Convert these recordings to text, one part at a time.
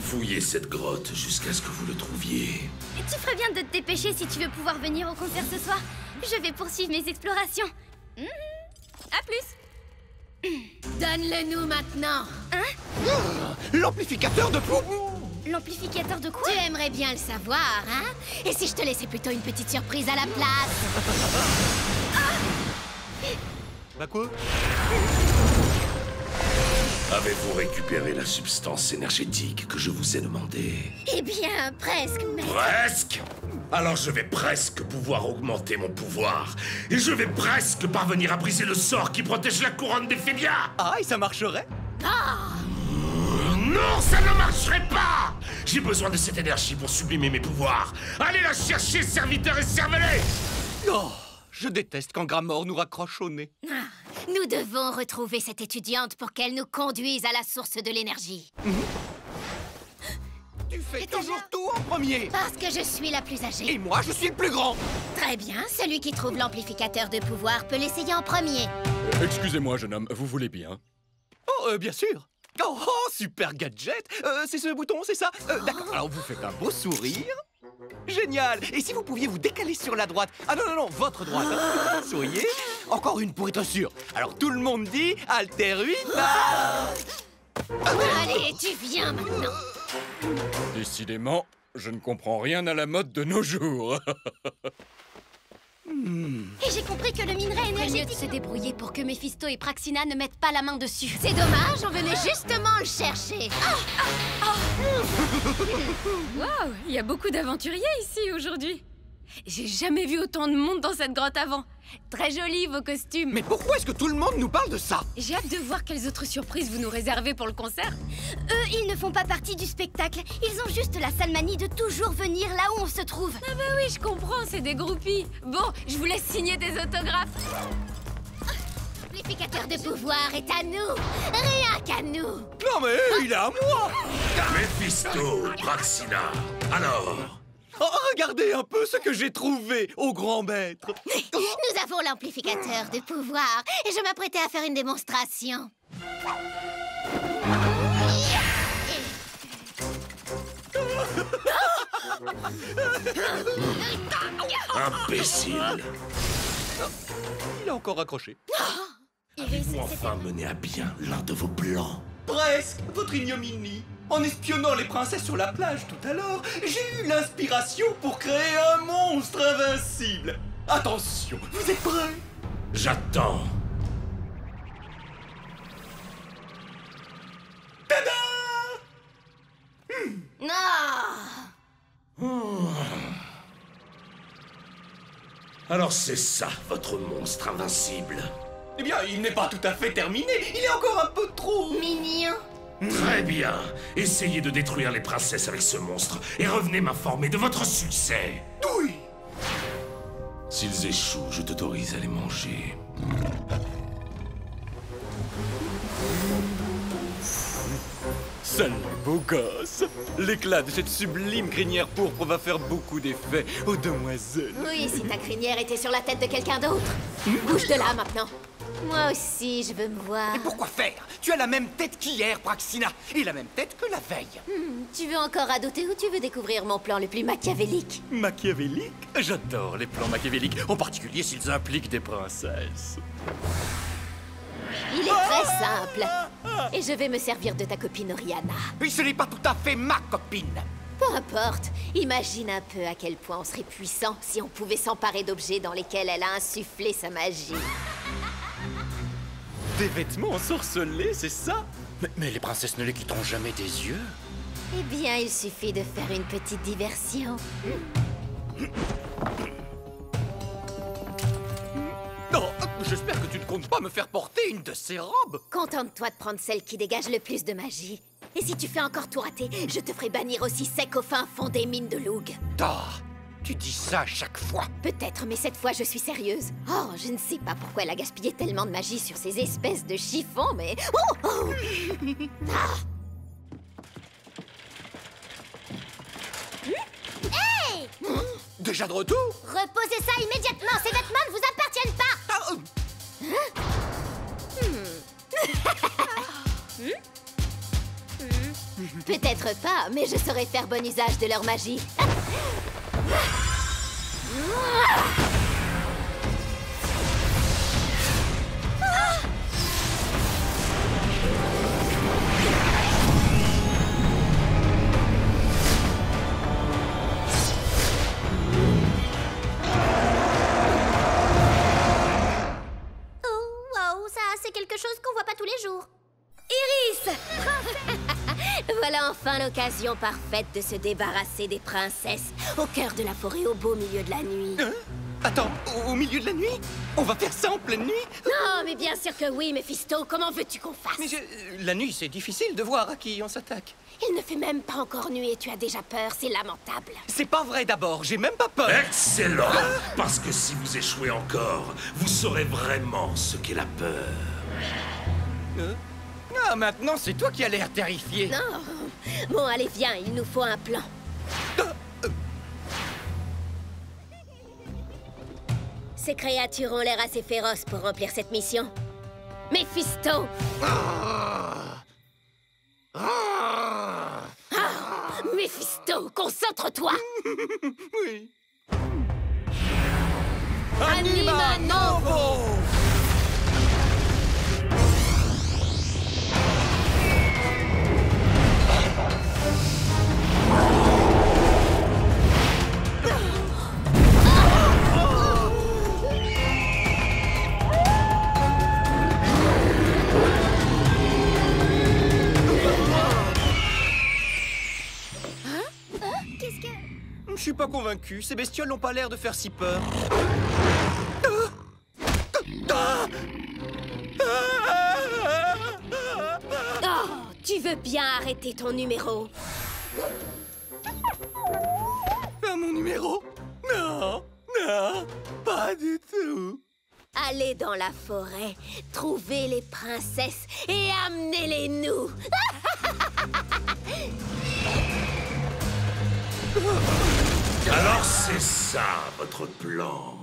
Fouillez cette grotte jusqu'à ce que vous le trouviez. Tu ferais bien de te dépêcher si tu veux pouvoir venir au concert ce soir. Je vais poursuivre mes explorations. À plus. Donne-le-nous maintenant. Hein? L'amplificateur de pouvoir. L'amplificateur de quoi? Tu aimerais bien le savoir, hein? Et si je te laissais plutôt une petite surprise à la place? Bah quoi? Avez-vous récupéré la substance énergétique que je vous ai demandé? Eh bien, presque, mais... Presque? Alors je vais presque pouvoir augmenter mon pouvoir. Et je vais presque parvenir à briser le sort qui protège la couronne des Phébias. Ah, et ça marcherait? Non, ça ne marcherait pas! J'ai besoin de cette énergie pour sublimer mes pouvoirs. Allez la chercher, serviteurs et cervelets! Oh, je déteste quand Gramor nous raccroche au nez. Nous devons retrouver cette étudiante pour qu'elle nous conduise à la source de l'énergie. Tu fais toujours tout en premier. Parce que je suis la plus âgée. Et moi, je suis le plus grand. Très bien, celui qui trouve l'amplificateur de pouvoir peut l'essayer en premier. Excusez-moi, jeune homme, vous voulez bien? Oh, bien sûr. Oh, super gadget. C'est ce bouton, c'est ça? D'accord, alors vous faites un beau sourire. Génial. Et si vous pouviez vous décaler sur la droite? Ah non, non, non, votre droite. Hein. Souriez. Encore une pour être sûr. Alors tout le monde dit Alter Vita. Allez, tu viens maintenant. Décidément, je ne comprends rien à la mode de nos jours. Et j'ai compris que le minerai C'est mieux de énergétique... se débrouiller pour que Méphisto et Praxina ne mettent pas la main dessus. C'est dommage, on venait justement le chercher. Waouh, il y a beaucoup d'aventuriers ici aujourd'hui. J'ai jamais vu autant de monde dans cette grotte avant. Très joli vos costumes. Mais pourquoi est-ce que tout le monde nous parle de ça? J'ai hâte de voir quelles autres surprises vous nous réservez pour le concert. Eux, ils ne font pas partie du spectacle. Ils ont juste la sale manie de toujours venir là où on se trouve. Ah bah oui, je comprends, c'est des groupies. Bon, je vous laisse signer des autographes. L'amplificateur de pouvoir est à nous. Rien qu'à nous. Non mais il est à moi. Méphisto, Praxina. Alors? Oh, regardez un peu ce que j'ai trouvé, au grand maître. Nous avons l'amplificateur de pouvoir et je m'apprêtais à faire une démonstration. Imbécile! Il a encore accroché. Avez-vous enfin mené à bien l'un de vos plans? Presque, votre ignominie. En espionnant les princesses sur la plage tout à l'heure, j'ai eu l'inspiration pour créer un monstre invincible. Attention, vous êtes prêts? J'attends. Tada! Non. Alors c'est ça, votre monstre invincible. Eh bien, il n'est pas tout à fait terminé. Il est encore un peu trop... Mignon. Très bien. Essayez de détruire les princesses avec ce monstre et revenez m'informer de votre succès. Oui. S'ils échouent, je t'autorise à les manger. Salut, beau gosse. L'éclat de cette sublime crinière pourpre va faire beaucoup d'effet aux demoiselles. Oui, si ta crinière était sur la tête de quelqu'un d'autre. Bouge de là maintenant. Moi aussi, je veux me voir. Et pourquoi faire? Tu as la même tête qu'hier, Praxina, et la même tête que la veille. Tu veux encore radoter ou tu veux découvrir mon plan le plus machiavélique? Machiavélique? J'adore les plans machiavéliques, en particulier s'ils impliquent des princesses. Il est très simple. Et je vais me servir de ta copine Oriana. Et ce n'est pas tout à fait ma copine. Peu importe. Imagine un peu à quel point on serait puissant si on pouvait s'emparer d'objets dans lesquels elle a insufflé sa magie. Des vêtements ensorcelés, c'est ça? Mais les princesses ne les quitteront jamais des yeux. Eh bien, il suffit de faire une petite diversion. Non, j'espère que tu ne comptes pas me faire porter une de ces robes. Contente-toi de prendre celle qui dégage le plus de magie. Et si tu fais encore tout rater, je te ferai bannir aussi sec au fin fond des mines de Loug. Tu dis ça à chaque fois. Peut-être, mais cette fois, je suis sérieuse. Oh, je ne sais pas pourquoi elle a gaspillé tellement de magie sur ces espèces de chiffons, mais... Oh. Ah. Hey! Déjà de retour? Reposez ça immédiatement. Ces vêtements ne vous appartiennent pas. Peut-être pas, mais je saurais faire bon usage de leur magie. C'est quelque chose qu'on voit pas tous les jours. Iris! Voilà enfin l'occasion parfaite de se débarrasser des princesses au cœur de la forêt au beau milieu de la nuit. Hein? Attends, au milieu de la nuit? On va faire ça en pleine nuit? Non, mais bien sûr que oui, Mephisto. Comment veux-tu qu'on fasse? Mais la nuit, c'est difficile de voir à qui on s'attaque. Il ne fait même pas encore nuit et tu as déjà peur, c'est lamentable. C'est pas vrai d'abord, j'ai même pas peur. Excellent! Parce que si vous échouez encore, vous saurez vraiment ce qu'est la peur. Ah, maintenant, c'est toi qui as l'air terrifié. Non. Bon, allez, viens, il nous faut un plan. Ces créatures ont l'air assez féroces pour remplir cette mission. Mephisto! Mephisto, concentre-toi! Oui. Anima Novo! Qu'est-ce que... Je suis pas convaincu, ces bestioles n'ont pas l'air de faire si peur. Oh, tu veux bien arrêter ton numéro? Ah, mon numéro? Non, non, pas du tout. Allez dans la forêt, trouvez les princesses et amenez-les nous! Alors c'est ça, votre plan.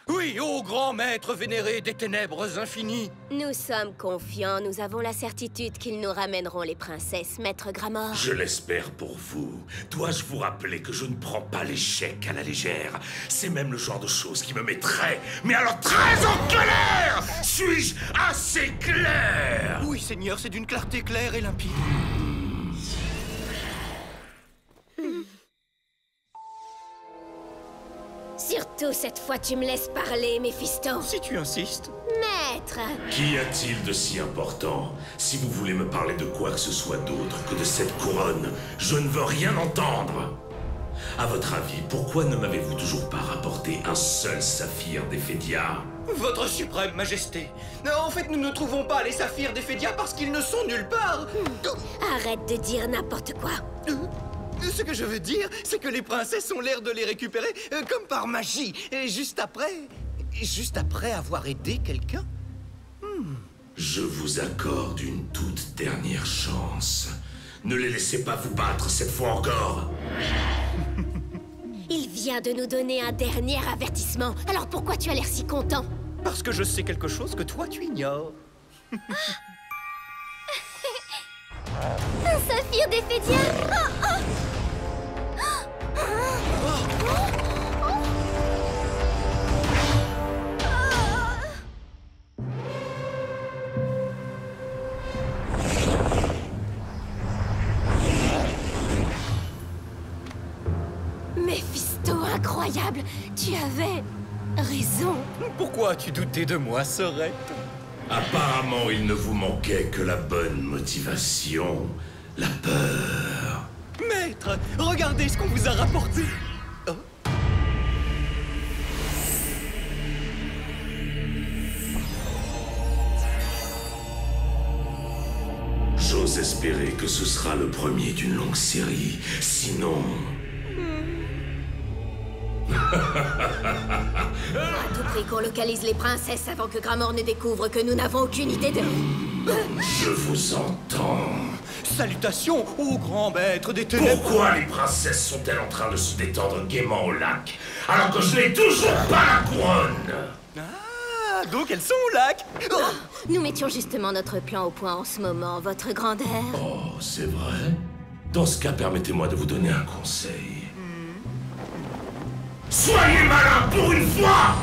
Oui, ô grand maître vénéré des ténèbres infinies. Nous sommes confiants, nous avons la certitude qu'ils nous ramèneront les princesses, maître Gramor. Je l'espère pour vous. Dois-je vous rappeler que je ne prends pas l'échec à la légère? C'est même le genre de choses qui me met très, mais alors très en colère! Suis-je assez clair? Oui, Seigneur, c'est d'une clarté claire et limpide. Surtout cette fois, tu me laisses parler, Mephisto. Si tu insistes. Maître! Qu'y a-t-il de si important? Si vous voulez me parler de quoi que ce soit d'autre que de cette couronne, je ne veux rien entendre. À votre avis, pourquoi ne m'avez-vous toujours pas rapporté un seul saphir d'Ephédia? Votre suprême majesté. En fait, nous ne trouvons pas les saphirs d'Ephédia parce qu'ils ne sont nulle part. Arrête de dire n'importe quoi. Ce que je veux dire, c'est que les princesses ont l'air de les récupérer comme par magie, et juste après avoir aidé quelqu'un. Je vous accorde une toute dernière chance. Ne les laissez pas vous battre cette fois encore. Il vient de nous donner un dernier avertissement. Alors pourquoi tu as l'air si content? Parce que je sais quelque chose que toi tu ignores. Un saphir d'Ephédia! Mephisto, incroyable! Tu avais raison. Pourquoi as-tu douté de moi, Sorette? Apparemment, il ne vous manquait que la bonne motivation, la peur. Maître, regardez ce qu'on vous a rapporté. Oh. J'ose espérer que ce sera le premier d'une longue série. Sinon... À tout prix qu'on localise les princesses avant que Gramor ne découvre que nous n'avons aucune idée de... Je vous entends. Salutations au grand maître des ténèbres. Pourquoi les princesses sont-elles en train de se détendre gaiement au lac, alors que je n'ai toujours pas la couronne? Ah, donc elles sont au lac. Oh. Nous mettions justement notre plan au point en ce moment, votre grandeur. Oh, c'est vrai? Dans ce cas, permettez-moi de vous donner un conseil. Soyez malin pour une fois!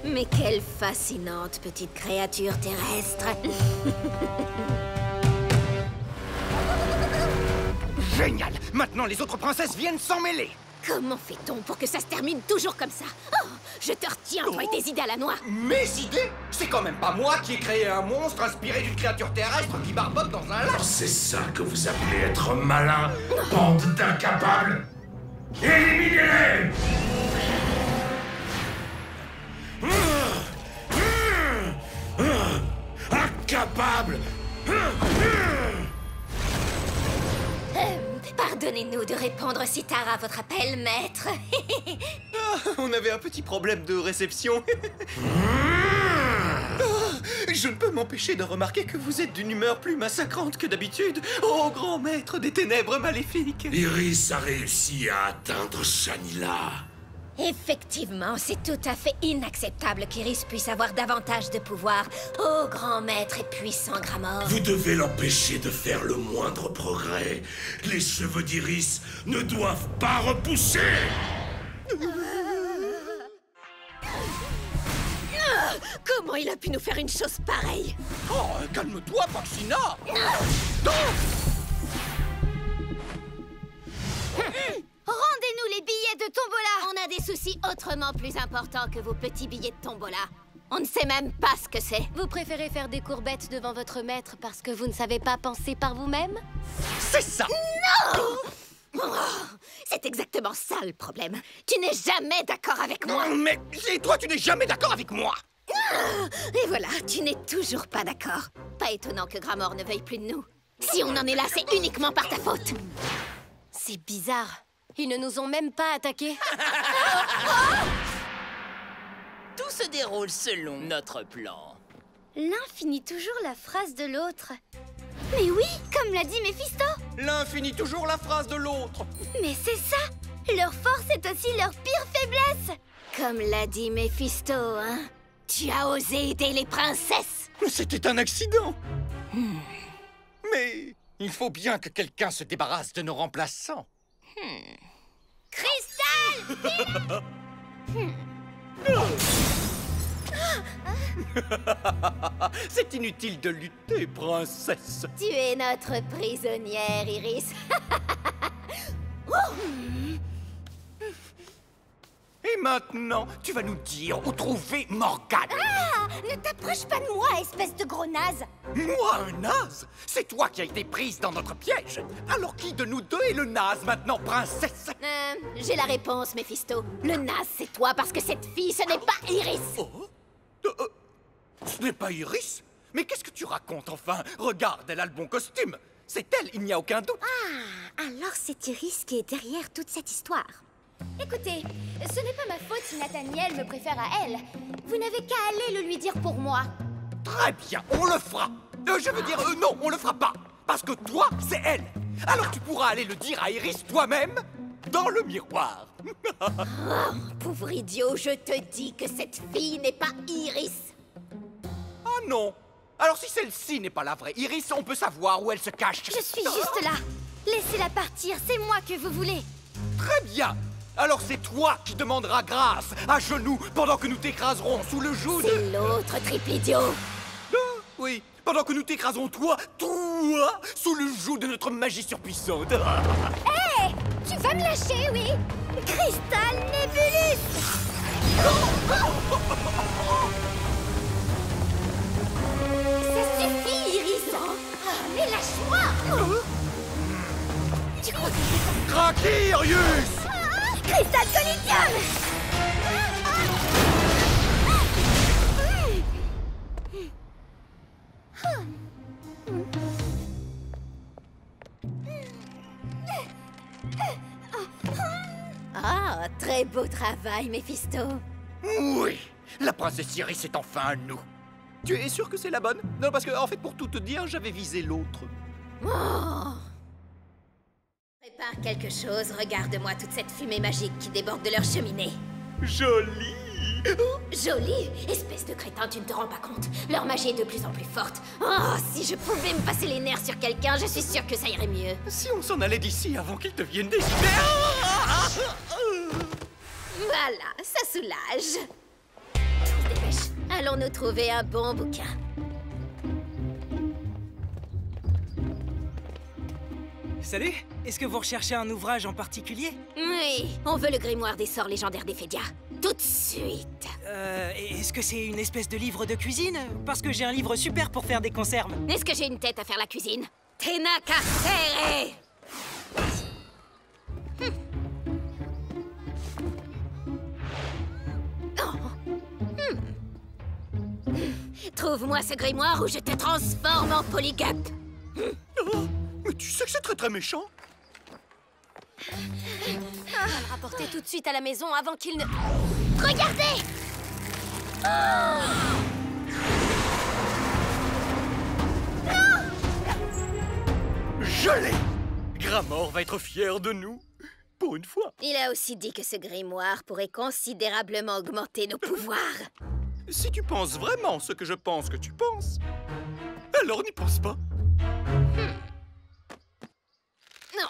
Mais quelle fascinante petite créature terrestre. Génial! Maintenant, les autres princesses viennent s'en mêler. Comment fait-on pour que ça se termine toujours comme ça? Oh, je te retiens, toi et tes idées à la noix. Mes idées? C'est quand même pas moi qui ai créé un monstre inspiré d'une créature terrestre qui barbote dans un lac. Alors c'est ça que vous appelez être malin, bande d'incapables? Éliminez-les! Incapable! Pardonnez-nous de répondre si tard à votre appel, maître. On avait un petit problème de réception. Je ne peux m'empêcher de remarquer que vous êtes d'une humeur plus massacrante que d'habitude. Oh, grand maître des ténèbres maléfiques. Iris a réussi à atteindre Shanila. Effectivement, c'est tout à fait inacceptable qu'Iris puisse avoir davantage de pouvoir. Oh, grand maître et puissant Gramor. Vous devez l'empêcher de faire le moindre progrès. Les cheveux d'Iris ne doivent pas repousser. Comment il a pu nous faire une chose pareille? Oh, calme-toi, Proxina. Rendez-nous les billets de tombola. On a des soucis autrement plus importants que vos petits billets de tombola. On ne sait même pas ce que c'est. Vous préférez faire des courbettes devant votre maître parce que vous ne savez pas penser par vous-même? C'est ça. Oh, c'est exactement ça le problème. Tu n'es jamais d'accord avec moi. Mais et toi, tu n'es jamais d'accord avec moi. Et voilà, tu n'es toujours pas d'accord. Pas étonnant que Gramor ne veuille plus de nous. Si on en est là, c'est uniquement par ta faute. C'est bizarre. Ils ne nous ont même pas attaqués. Tout se déroule selon notre plan. L'un finit toujours la phrase de l'autre. Mais oui, comme l'a dit Méphisto. L'un finit toujours la phrase de l'autre. Mais c'est ça. Leur force est aussi leur pire faiblesse. Comme l'a dit Méphisto, hein. Tu as osé aider les princesses. C'était un accident. Mais il faut bien que quelqu'un se débarrasse de nos remplaçants. Cristal! C'est inutile de lutter, princesse. Tu es notre prisonnière, Iris. Et maintenant, tu vas nous dire où trouver Morgane. Ah, ne t'approche pas de moi, espèce de gros naze. Moi, un naze? C'est toi qui as été prise dans notre piège. Alors qui de nous deux est le naze maintenant, princesse? J'ai la réponse, Méphisto. Le naze, c'est toi, parce que cette fille, ce n'est pas Iris. Oh? Ce n'est pas Iris? Mais qu'est-ce que tu racontes, enfin? Regarde, elle a le bon costume. C'est elle, il n'y a aucun doute. Ah, alors c'est Iris qui est derrière toute cette histoire. Écoutez, ce n'est pas ma faute si Nathaniel me préfère à elle. Vous n'avez qu'à aller le lui dire pour moi. Très bien, on le fera. Je veux dire, non, on le fera pas. Parce que toi, c'est elle. Alors tu pourras aller le dire à Iris toi-même dans le miroir. Oh, pauvre idiot, je te dis que cette fille n'est pas Iris. Ah non. Alors si celle-ci n'est pas la vraie Iris, on peut savoir où elle se cache. Je suis juste là. Laissez-la partir, c'est moi que vous voulez. Très bien. Alors c'est toi qui demanderas grâce, à genoux, pendant que nous t'écraserons sous le joug de... C'est l'autre triple idiot. Oui, pendant que nous t'écraserons toi, sous le joug de notre magie surpuissante. Hé, tu vas me lâcher, oui. Cristal Nebulus. Ça suffit, Iris. Mais lâche-moi. Tu crois que c'est Krakirius! Cristal Colidium. Ah, très beau travail, Méphisto. Oui, la princesse Iris est enfin à nous. Tu es sûr que c'est la bonne? Non, parce que, en fait, pour tout te dire, j'avais visé l'autre. Oh, quelque chose, regarde-moi toute cette fumée magique qui déborde de leur cheminée. Joli. Jolie? Espèce de crétin, tu ne te rends pas compte. Leur magie est de plus en plus forte. Oh, si je pouvais me passer les nerfs sur quelqu'un, je suis sûre que ça irait mieux. Si on s'en allait d'ici avant qu'ils deviennent des idées. Voilà, ça soulage. On se dépêche. Allons-nous trouver un bon bouquin. Salut, est-ce que vous recherchez un ouvrage en particulier? Oui, on veut le grimoire des sorts légendaires d'Ephédia. Tout de suite. Est-ce que c'est une espèce de livre de cuisine? Parce que j'ai un livre super pour faire des conserves. Est-ce que j'ai une tête à faire la cuisine? Tena carcere! Trouve-moi ce grimoire ou je te transforme en Polygup. Oh, mais tu sais que c'est très très méchant. On va le rapporter tout de suite à la maison avant qu'il ne... Regardez! Je l'ai! Gramor va être fier de nous. Pour une fois. Il a aussi dit que ce grimoire pourrait considérablement augmenter nos pouvoirs. Si tu penses vraiment ce que je pense que tu penses, alors n'y pense pas. Non.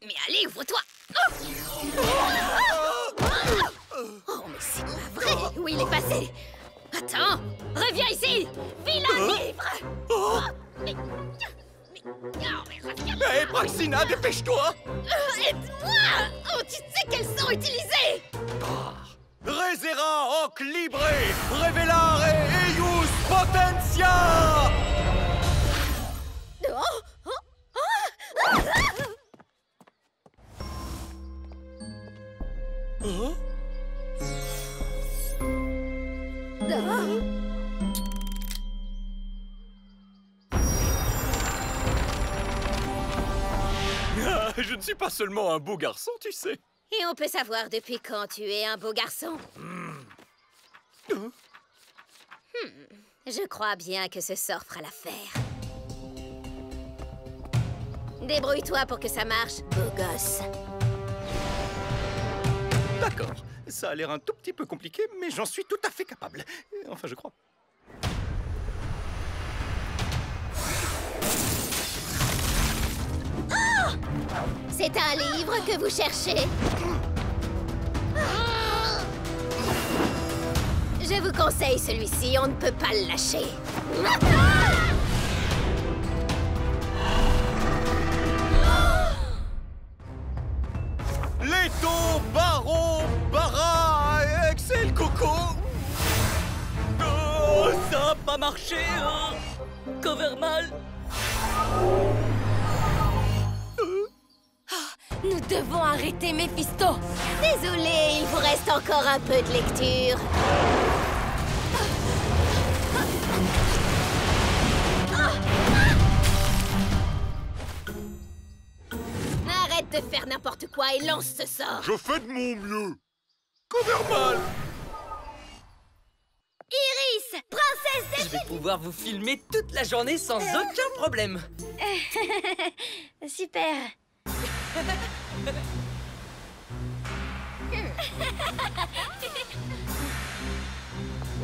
Mais allez, ouvre-toi. Oh, mais c'est pas vrai. Où il est passé? Attends, reviens ici. Vilain livre. Mais reviens. Hé, Praxina, dépêche-toi. Aide-moi. Oh, tu sais quels sont utilisés. Resera hoc libre, revelare eius potentia. Je ne suis pas seulement un beau garçon, tu sais. Et on peut savoir depuis quand tu es un beau garçon. Je crois bien que ce sort fera l'affaire. Débrouille-toi pour que ça marche, beau gosse. D'accord, ça a l'air un tout petit peu compliqué, mais j'en suis tout à fait capable. Enfin, je crois. C'est un livre que vous cherchez? Je vous conseille celui-ci, on ne peut pas le lâcher. Leto, Baron, Bara, Excel, Coco. Oh, ça a pas marché, hein? Covermal. Nous devons arrêter Méphisto. Désolé, il vous reste encore un peu de lecture. Arrête de faire n'importe quoi et lance ce sort. Je fais de mon mieux. Covermal. Iris, princesse Je vais pouvoir vous filmer toute la journée sans aucun problème. Super.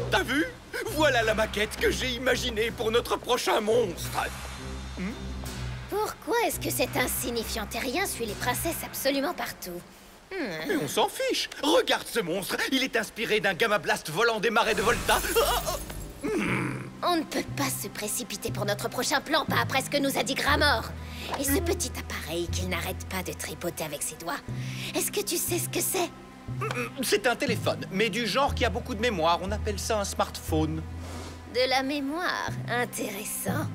T'as vu? Voilà la maquette que j'ai imaginée pour notre prochain monstre. Pourquoi est-ce que cet insignifiant terrien suit les princesses absolument partout? Mais on s'en fiche. Regarde ce monstre. Il est inspiré d'un Gamma Blast volant des marais de Volta. On ne peut pas se précipiter pour notre prochain plan, pas après ce que nous a dit Gramor. Et ce petit appareil qu'il n'arrête pas de tripoter avec ses doigts, est-ce que tu sais ce que c'est? C'est un téléphone, mais du genre qui a beaucoup de mémoire. On appelle ça un smartphone. De la mémoire, intéressant.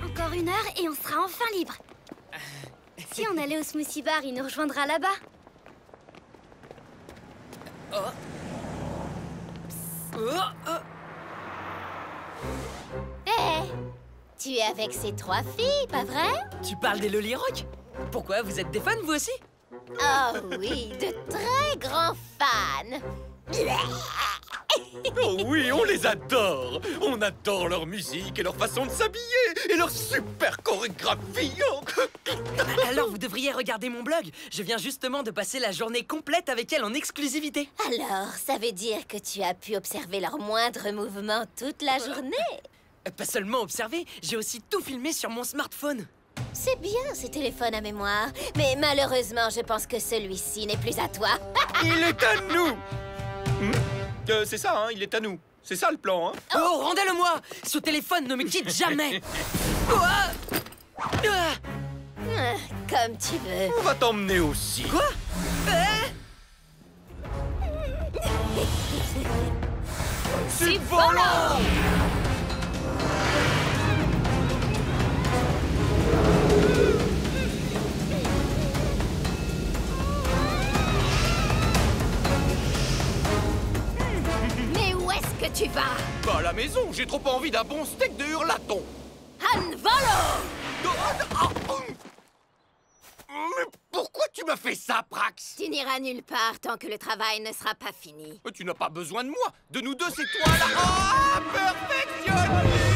Encore 1 heure et on sera enfin libre. Si on allait au smoothie bar, il nous rejoindra là-bas. Hé, tu es avec ces 3 filles, pas vrai? Tu parles des Loli Rock? Pourquoi, vous êtes des fans, vous aussi? Oh oui, de très grands fans. Oh oui, on les adore. On adore leur musique et leur façon de s'habiller et leur super chorégraphie. Alors vous devriez regarder mon blog. Je viens justement de passer la journée complète avec elle en exclusivité. Alors, ça veut dire que tu as pu observer leurs moindres mouvements toute la journée? Pas seulement observer, j'ai aussi tout filmé sur mon smartphone. C'est bien, ces téléphones à mémoire. Mais malheureusement, je pense que celui-ci n'est plus à toi. Il est à nous. C'est ça, hein, il est à nous. C'est ça le plan, hein. Oh, rendez-le-moi! Ce téléphone ne me quitte jamais. Quoi? Comme tu veux. On va t'emmener aussi. Quoi? C'est volant. Mais où est-ce que tu vas? Bah à la maison, j'ai trop envie d'un bon steak de hurlaton. Han Volo! Mais pourquoi tu m'as fait ça, Prax? Tu n'iras nulle part tant que le travail ne sera pas fini. Tu n'as pas besoin de moi. De nous deux, c'est toi là. Oh, perfectionné!